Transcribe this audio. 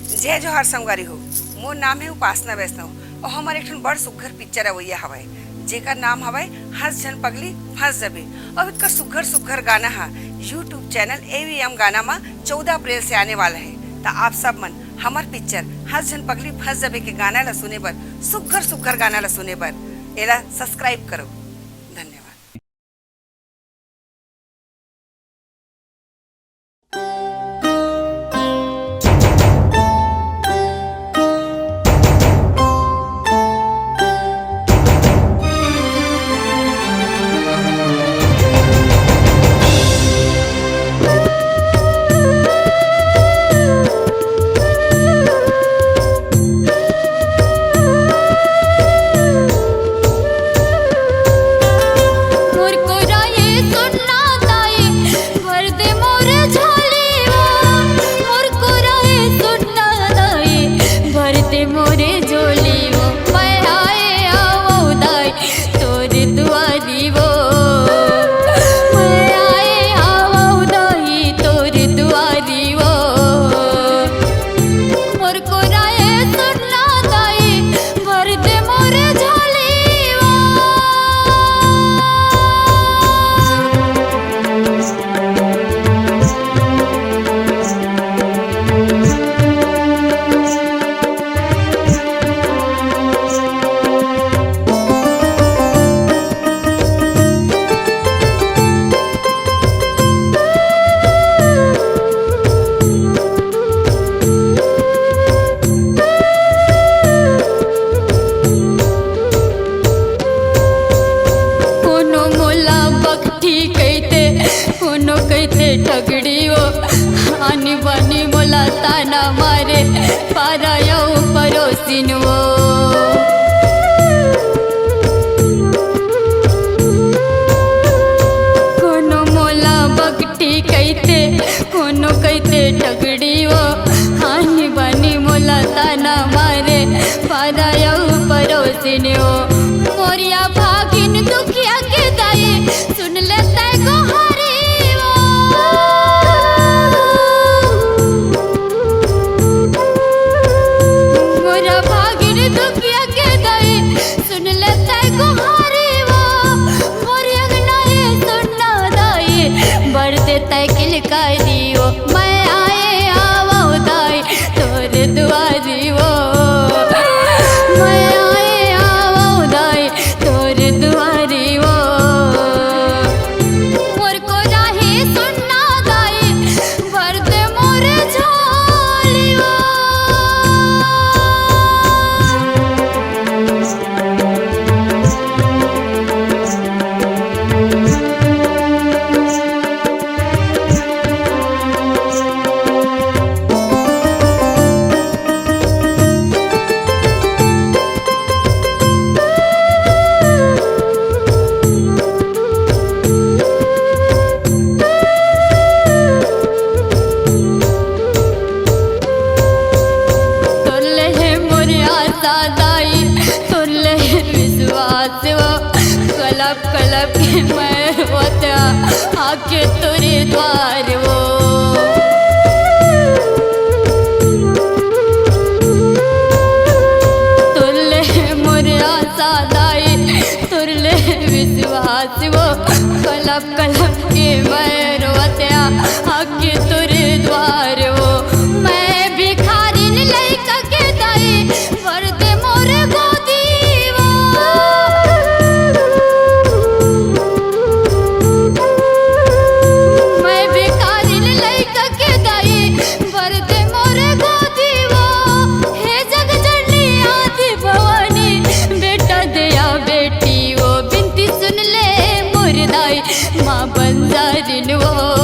जय जोहार संगवारी हो। मोर नाम है उपासना वैष्णव और हमारे एक बड़ सुघर पिक्चर अवैया हवाए जेकर नाम हवाए हंस झन पगली फंस जबे। अब इसका सुघर सुघर गाना है यूट्यूब चैनल AVM गाना में 14 अप्रैल से आने वाला है। तो आप सब मन हमार पिक्चर हंस झन पगली फंस जबे के गाना ला सुने बर सुघर सुघर गाना ला सुने बर एला सब्सक्राइब करो। धन्यवाद। ठगड़ी वो आनी बानी बोला ताना मारे पाराया परोसिन वो कोनो मोला बगठी कहते कोनो कहते ठगड़ी वो आनी बानी बोला ताना मारे पाराया परोसिन वो मोरिया भागिन दुखिया के दाए सुन लेता को कर दियो मैं आए आवो दाई तोर दुआरी वो मैं आए आवो दाई तोर दुआरी वो मोर को राहे सुनना दाई भर दे मोर झोली वो कलब कलब के मैं होता आके तोरे द्वार वो तुरले मोरे आशा दाई तुरले विश्वास वो कलब कलब के मैं होता आके तोरे द्वार वो मैं भिखारी लइका के दाई भर दे मोरे गोदी माँ बंजारिन वो